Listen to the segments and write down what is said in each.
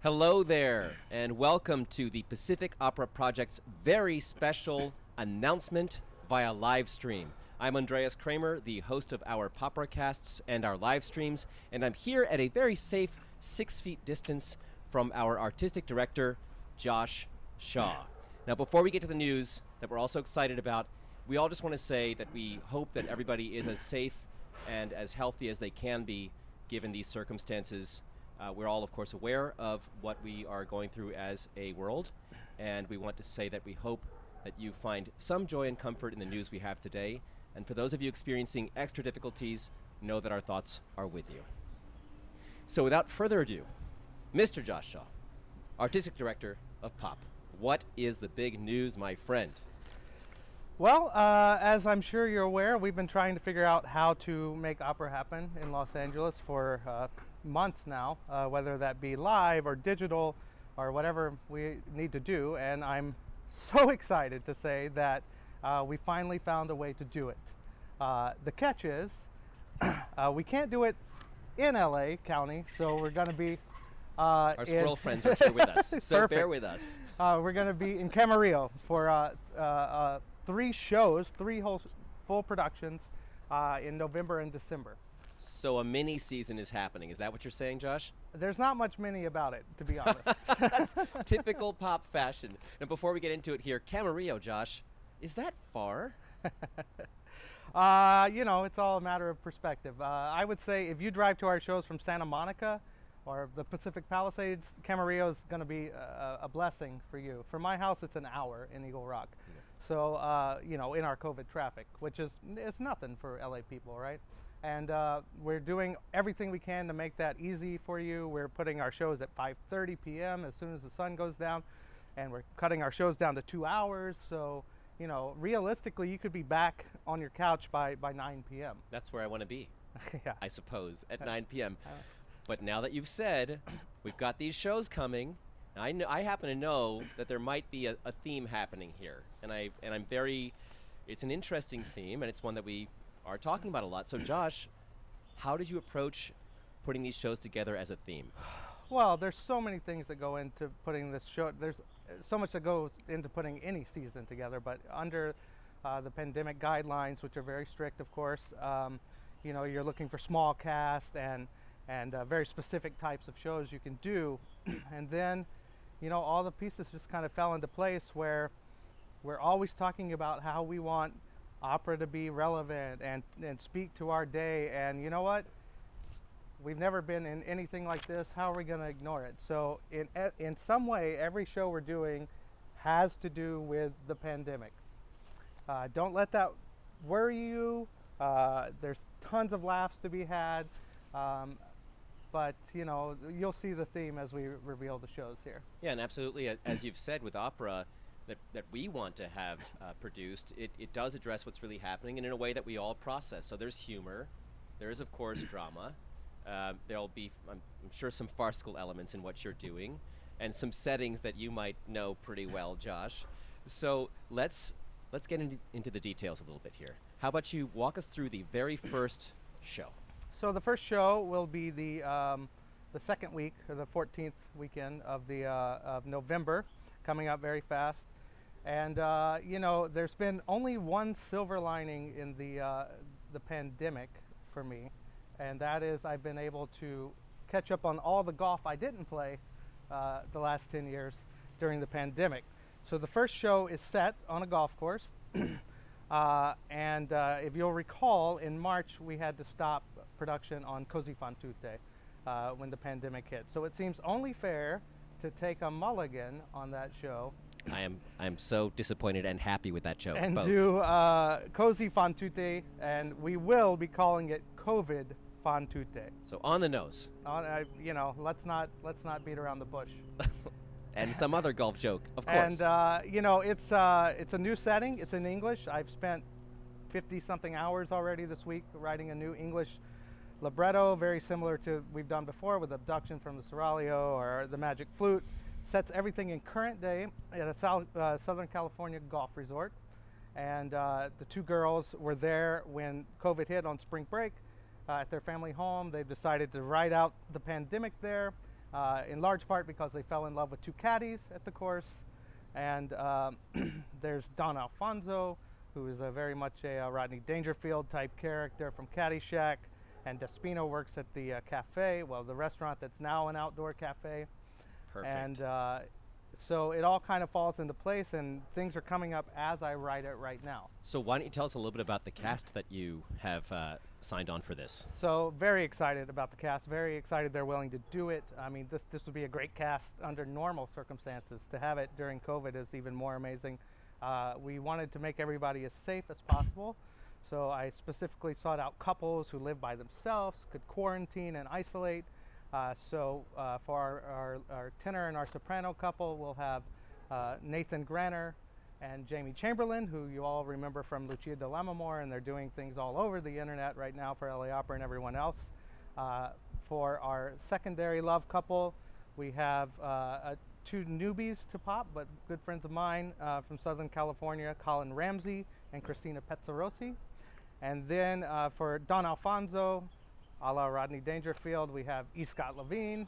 Hello there, and welcome to the Pacific Opera Project's very special announcement via live stream. I'm Andreas Kramer, the host of our Poperacasts and our live streams, and I'm here at a very safe 6 feet distance from our artistic director, Josh Shaw. Now, before we get to the news that we're also excited about, we all just want to say that we hope that everybody is as safe and as healthy as they can be given these circumstances. We're all, of course, aware of what we are going through as a world, and we want to say that we hope that you find some joy and comfort in the news we have today. And for those of you experiencing extra difficulties, know that our thoughts are with you. So without further ado, Mr. Josh Shaw, Artistic Director of POP. What is the big news, my friend? Well, as I'm sure you're aware, we've been trying to figure out how to make opera happen in Los Angeles for months now, whether that be live or digital or whatever we need to do. And I'm so excited to say that we finally found a way to do it. The catch is we can't do it in LA County, so we're going to be our squirrel friends are here with us, so Perfect. Bear with us. We're going to be in Camarillo for 3 shows, 3 whole full productions in November and December. So a mini season is happening. Is that what you're saying, Josh? There's not much mini about it, to be honest. That's typical pop fashion. And before we get into it here, Camarillo, Josh, is that far? You know, it's all a matter of perspective. I would say if you drive to our shows from Santa Monica or the Pacific Palisades, Camarillo is going to be a blessing for you. For my house, it's an hour in Eagle Rock. Yeah. So, you know, in our COVID traffic, which is it's nothing for LA people, right? And we're doing everything we can to make that easy for you. We're putting our shows at 5:30 p.m. as soon as the sun goes down, and we're cutting our shows down to 2 hours. So, you know, realistically, you could be back on your couch by 9 p.m. That's where I want to be, Yeah. I suppose, at 9 p.m. But now that you've said we've got these shows coming, I happen to know that there might be a theme happening here, and I'm very. It's an interesting theme, and it's one that we are talking about a lot. So, Josh, how did you approach putting these shows together as a theme? Well, there's so many things that go into putting this show. There's so much that goes into putting any season together, but under the pandemic guidelines, which are very strict, of course, you know, you're looking for small cast and very specific types of shows you can do. And then, you know, all the pieces just kind of fell into place where we're always talking about how we want opera to be relevant and speak to our day. And you know what? We've never been in anything like this. How are we going to ignore it? So in some way, every show we're doing has to do with the pandemic. Don't let that worry you. There's tons of laughs to be had. But, you know, you'll see the theme as we reveal the shows here. Yeah, and absolutely, as you've said, with opera that we want to have produced, it does address what's really happening and in a way that we all process. So there's humor. There is, of course, drama. There'll be, I'm sure, some farcical elements in what you're doing and some settings that you might know pretty well, Josh. So let's get into the details a little bit here. How about you walk us through the very first show? So the first show will be the second week, or the 14th weekend of November, coming up very fast. And you know, there's been only one silver lining in the pandemic for me, and that is I've been able to catch up on all the golf I didn't play the last 10 years during the pandemic. So the first show is set on a golf course. And if you'll recall, in March we had to stop production on Così fan tutte when the pandemic hit. So it seems only fair to take a mulligan on that show. I am so disappointed and happy with that joke. And both. do Così fan tutte, and we will be calling it COVID fan tutte. So on the nose. You know, let's not beat around the bush. And some other golf joke, of course. And you know, it's a new setting. It's in English. I've spent 50-something hours already this week writing a new English libretto, very similar to we've done before with Abduction from the Seraglio or The Magic Flute. Sets everything in current day at a Southern California golf resort. And the 2 girls were there when COVID hit on spring break at their family home. They've decided to ride out the pandemic there. in large part because they fell in love with two caddies at the course. And there's Don Alfonso, who is very much a Rodney Dangerfield type character from Caddyshack. And Despina works at the cafe, well, the restaurant that's now an outdoor cafe. Perfect. And so it all kind of falls into place, and things are coming up as I write it right now. So why don't you tell us a little bit about the cast that you have signed on for this? So very excited about the cast, very excited they're willing to do it. I mean, this would be a great cast under normal circumstances. To have it during COVID is even more amazing. We wanted to make everybody as safe as possible. So I specifically sought out couples who live by themselves, could quarantine and isolate. So for our tenor and our soprano couple, we'll have Nathan Granner and Jamie Chamberlain, who you all remember from Lucia di Lammermoor, and they're doing things all over the internet right now for LA Opera and everyone else. For our secondary love couple, we have two newbies to pop, but good friends of mine from Southern California, Colin Ramsey and Christina Pezzarosi. And then for Don Alfonso, a la Rodney Dangerfield, we have E. Scott Levine.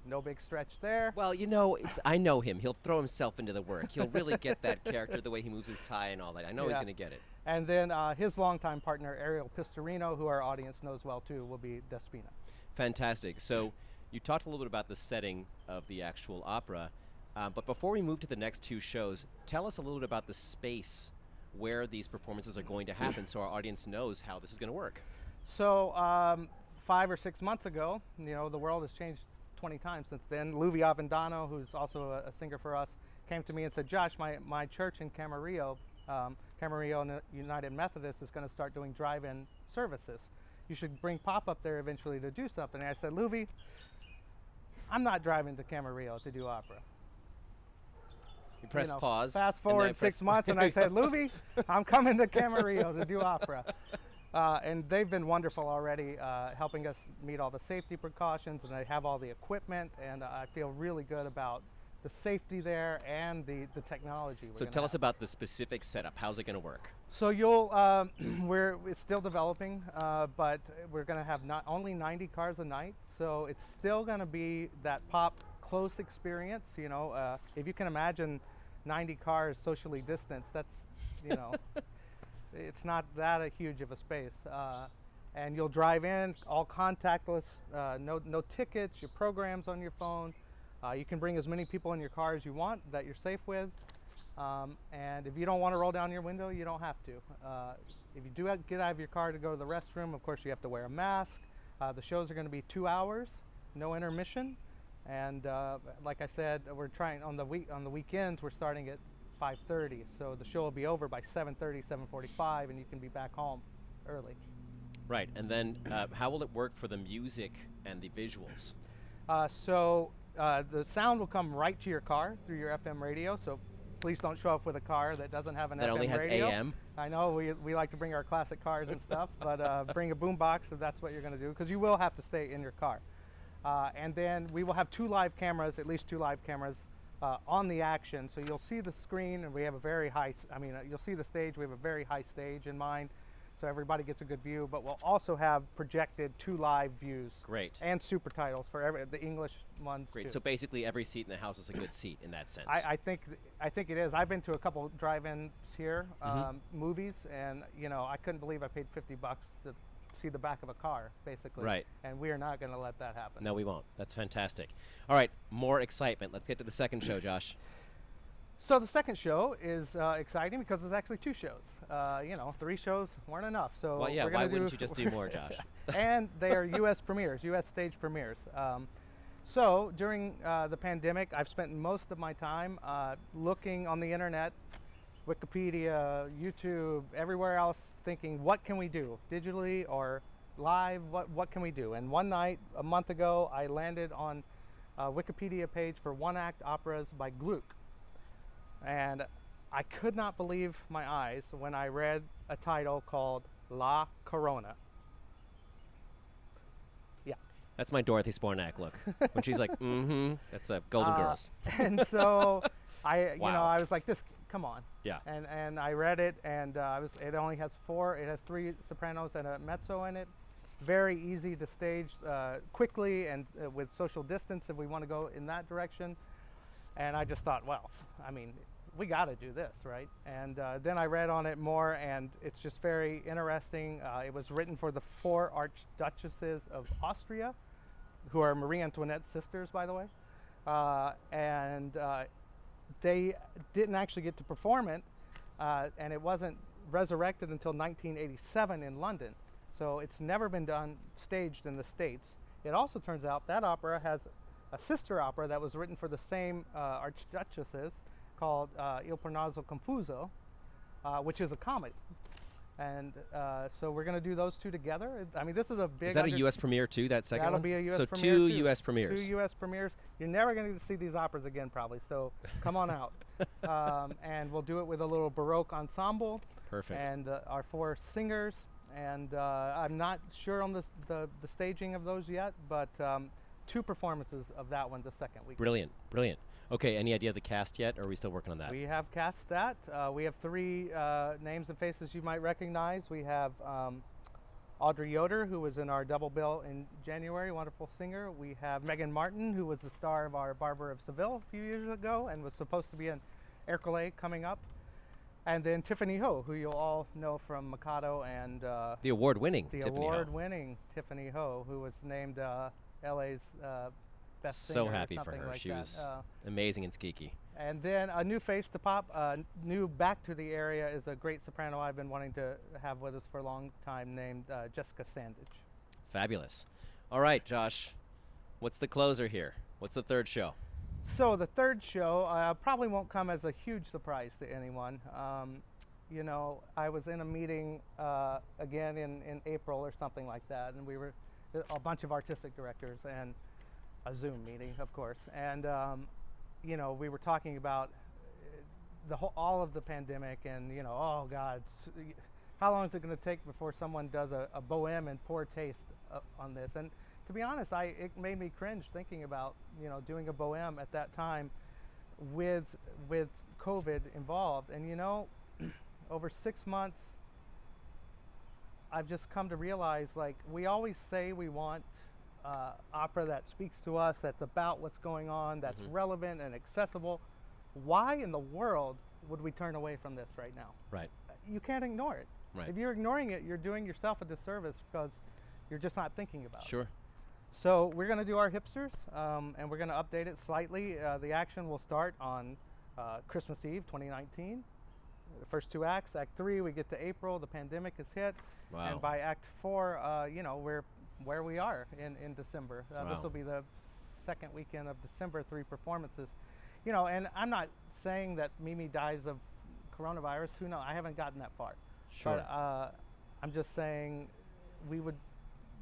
No big stretch there. Well, you know, I know him. He'll throw himself into the work. He'll really get that character, the way he moves his tie and all that. I know he's going to get it. And then his longtime partner, Ariel Pistorino, who our audience knows well too, will be Despina. Fantastic. So you talked a little bit about the setting of the actual opera, but before we move to the next two shows, tell us a little bit about the space where these performances are going to happen so our audience knows how this is going to work. So 5 or 6 months ago, you know, the world has changed 20 times since then. Luvi Avendano, who's also a singer for us, came to me and said, Josh, my church in Camarillo, Camarillo United Methodist, is going to start doing drive-in services. You should bring Pop up there eventually to do something. And I said, Luvi, I'm not driving to Camarillo to do opera. You press pause. Fast forward 6 months, and I said, Luvi, I'm coming to Camarillo to do opera. And they've been wonderful already, helping us meet all the safety precautions, and they have all the equipment, and I feel really good about the safety there and the technology. So tell us about the specific setup. How's it going to work? So it's still developing, but we're going to have not only 90 cars a night, so it's still going to be that Pop close experience. You know, if you can imagine 90 cars socially distanced, that's, you know, it's not that huge of a space. And you'll drive in, all contactless, no tickets, your programs on your phone. You can bring as many people in your car as you want that you're safe with. And if you don't want to roll down your window, you don't have to. If you do get out of your car to go to the restroom, of course you have to wear a mask. The shows are going to be 2 hours, no intermission. And like I said, we're trying on the weekends. We're starting at 5:30, so the show will be over by 7:30, 7:45, and you can be back home early. Right, and then how will it work for the music and the visuals? So the sound will come right to your car through your FM radio. So please don't show up with a car that doesn't have an FM radio. That only has AM. I know we like to bring our classic cars and stuff, but bring a boombox if that's what you're going to do, because you will have to stay in your car. And then we will have at least two live cameras on the action. So you'll see the screen, and we have a very high, you'll see the stage. We have a very high stage in mind, so everybody gets a good view, but we'll also have projected 2 live views. Great. And super titles for the English ones. Great. Too. So basically every seat in the house is a good seat in that sense. I think it is. I've been to a couple drive-ins here, movies, and you know, I couldn't believe I paid $50 to see the back of a car, basically. Right. And we are not going to let that happen. No, we won't. That's fantastic. All right, more excitement. Let's get to the second show, Josh. So the second show is exciting because there's actually 2 shows. 3 shows weren't enough. So well, yeah. we're Why wouldn't you just do more, Josh? And they are U.S. premieres, U.S. stage premieres. So during the pandemic, I've spent most of my time looking on the internet, Wikipedia, YouTube, everywhere else, thinking, what can we do digitally or live? What can we do? And one night, a month ago, I landed on a Wikipedia page for one-act operas by Gluck. And I could not believe my eyes when I read a title called La Corona. Yeah. That's my Dorothy Spornak look. When she's like, that's a Golden Girls. And so I Wow. was like, come on. Yeah. And I read it, and it only has 3 sopranos and a mezzo in it. very easy to stage quickly and with social distance if we want to go in that direction. And I just thought, well, I mean, we got to do this, right? And then I read on it more, and it's just very interesting. It was written for the 4 archduchesses of Austria, who are Marie Antoinette's sisters, by the way. And they didn't actually get to perform it, and it wasn't resurrected until 1987 in London. So it's never been staged in the States. It also turns out that opera has a sister opera that was written for the same archduchesses called Il Parnaso Confuso, which is a comedy. And so we're going to do those two together. I mean, this is a big... Is that a U.S. premiere too, that second That'll one? be a U.S. so premiere two too. U.S. premieres. 2 U.S. premieres. You're never going to see these operas again, probably, so come on out. And we'll do it with a little Baroque ensemble. Perfect. And our 4 singers. And I'm not sure on the staging of those yet, but 2 performances of that one the second week. Brilliant, brilliant. Okay, any idea of the cast yet, or are we still working on that? We have cast that. We have 3 names and faces you might recognize. We have Audrey Yoder, who was in our double bill in January, wonderful singer. We have Megan Martin, who was the star of our Barber of Seville a few years ago and was supposed to be in Hercule coming up. And then Tiffany Ho, who you'll all know from Mikado and the award-winning the Tiffany Ho. award-winning Tiffany Ho, who was named LA's best singer So or happy for something her. like She that. was amazing and skeeky. And then a new face to pop, new back to the area, is a great soprano I've been wanting to have with us for a long time, named Jessica Sandage. Fabulous. All right, Josh, what's the closer here? What's the third show? So the third show probably won't come as a huge surprise to anyone. You know, I was in a meeting again in April or something like that, and we were a bunch of artistic directors and a Zoom meeting, of course, and you know, we were talking about all of the pandemic, and you know, oh God, how long is it going to take before someone does a bohème in poor taste on this? And to be honest, it made me cringe thinking about, you know, doing a bohème at that time with COVID involved. And you know, over 6 months, I've just come to realize, like, we always say we want opera that speaks to us, that's about what's going on, that's relevant and accessible. Why in the world would we turn away from this right now? Right. You can't ignore it. Right. If you're ignoring it, you're doing yourself a disservice because you're just not thinking about it. Sure. So we're going to do our hipsters, and we're going to update it slightly. The action will start on Christmas Eve 2019. The first 2 acts. Act 3, we get to April, the pandemic has hit. Wow. And by Act 4, you know, we're where we are in December. Wow. This will be the second weekend of December, 3 performances. You know, and I'm not saying that Mimi dies of coronavirus. Who knows? I haven't gotten that far. Sure. But I'm just saying we would...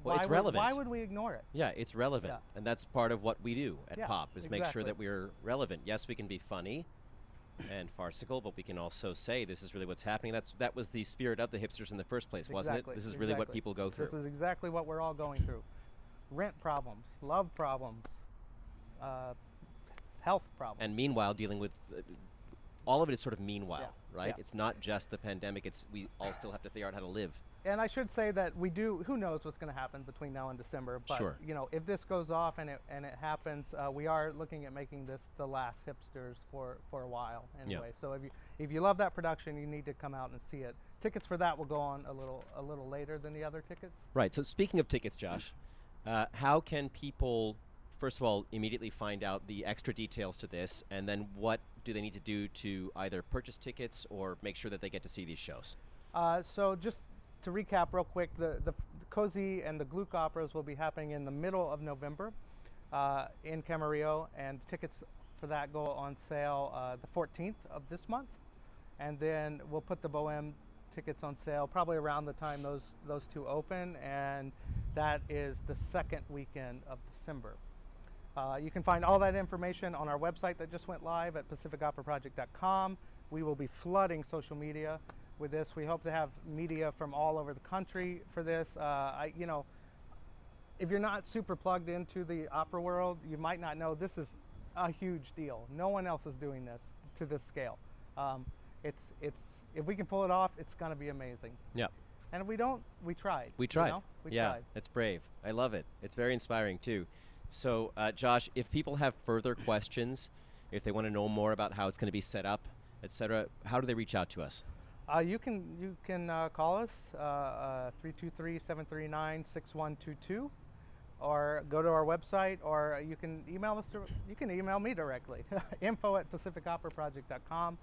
Well, it's relevant. Why would we ignore it? Yeah, it's relevant. Yeah. And that's part of what we do at Yeah, Pop, is make sure exactly. that we're relevant. Yes, we can be funny and farcical, but we can also say this is really what's happening. That was the spirit of the hipsters in the first place, wasn't Exactly, it? This is really what exactly. people go through. This is exactly what we're all going through. Rent problems, love problems, health problems. And meanwhile, dealing with all of it is sort of meanwhile, Yeah, right? yeah. It's not just the pandemic. It's we all still have to figure out how to live. And I should say that we do, who knows what's going to happen between now and December, but Sure. you know, if this goes off and it happens, we are looking at making this the last hipsters for a while anyway. So if you love that production, you need to come out and see it. Tickets for that will go on a little later than the other tickets. Right. So speaking of tickets, Josh, how can people, first of all, immediately find out the extra details to this, and then what do they need to do to either purchase tickets or make sure that they get to see these shows? So just to recap real quick, the Cozy and the Gluck operas will be happening in the middle of November in Camarillo, and tickets for that go on sale the 14th of this month. And then we'll put the Bohème tickets on sale probably around the time those 2 open, and that is the second weekend of December. You can find all that information on our website that just went live at pacificoperaproject.com. We will be flooding social media with this. We hope to have media from all over the country for this. You know, if you're not super plugged into the opera world, you might not know this is a huge deal. No one else is doing this to this scale. If we can pull it off, it's going to be amazing. Yeah. And we tried. We tried. You know? We yeah, tried. it's brave. I love it. It's very inspiring too. So, Josh, if people have further questions, if they want to know more about how it's going to be set up, etc., how do they reach out to us? You can call us 323-739-6122, or go to our website, or you can email us. You can email me directly, info@pacificoperaproject.com,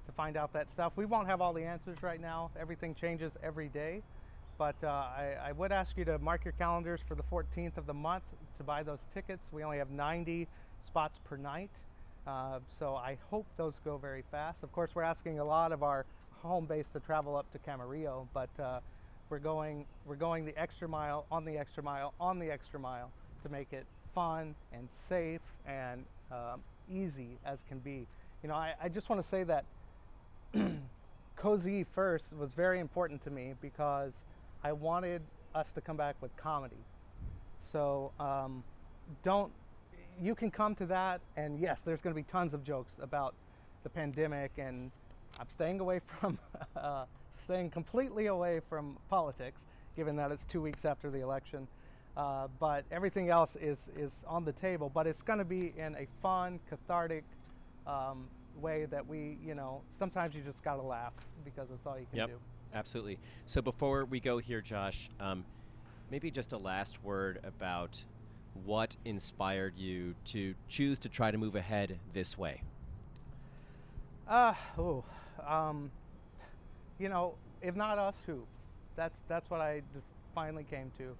to find out that stuff. We won't have all the answers right now. Everything changes every day, but I would ask you to mark your calendars for the 14th of the month to buy those tickets. We only have 90 spots per night, so I hope those go very fast. Of course, we're asking a lot of our home base to travel up to Camarillo, but we're going the extra mile, on the extra mile, on the extra mile, to make it fun and safe and easy as can be. You know, I just want to say that Cozy First was very important to me because I wanted us to come back with comedy. So you can come to that, and yes, there's going to be tons of jokes about the pandemic, and I'm staying away from staying completely away from politics, given that it's 2 weeks after the election. But everything else is on the table, but it's going to be in a fun, cathartic way that sometimes you just got to laugh because that's all you can do. Absolutely. So before we go here, Josh, maybe just a last word about what inspired you to choose to try to move ahead this way. If not us, who? That's what I just finally came to.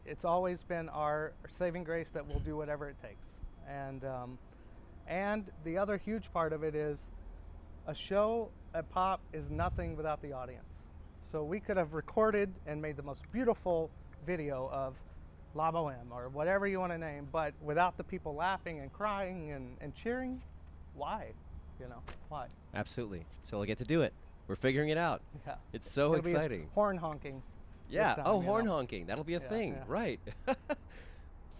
It's always been our saving grace that we'll do whatever it takes. And the other huge part of it is a show at Pop is nothing without the audience. So we could have recorded and made the most beautiful video of La Boheme or whatever you want to name, but without the people laughing and crying and cheering, why? Why? Absolutely. So we'll get to do it. We're figuring it out. Yeah. It's so It'll be exciting. Horn honking. Yeah. Time, Oh, horn honking. That'll be a Yeah, thing. yeah. Right.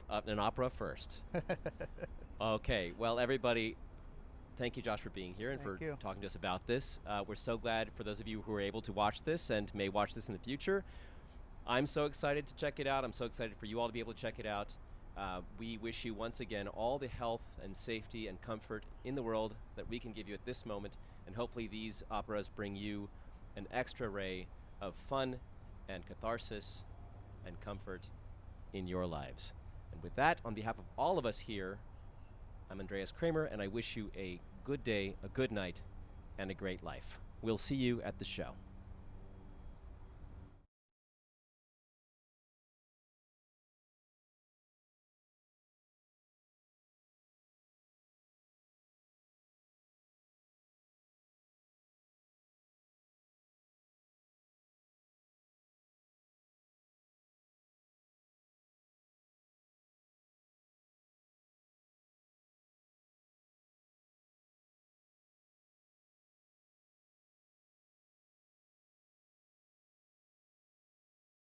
An opera first. Okay. Well, everybody, thank you, Josh, for being here and Thank for you. talking to us about this. We're so glad for those of you who are able to watch this and may watch this in the future. I'm so excited to check it out. I'm so excited for you all to be able to check it out. We wish you once again all the health and safety and comfort in the world that we can give you at this moment, and hopefully these operas bring you an extra ray of fun and catharsis and comfort in your lives. And with that, on behalf of all of us here, I'm Andreas Kramer, and I wish you a good day, a good night, and a great life. We'll see you at the show.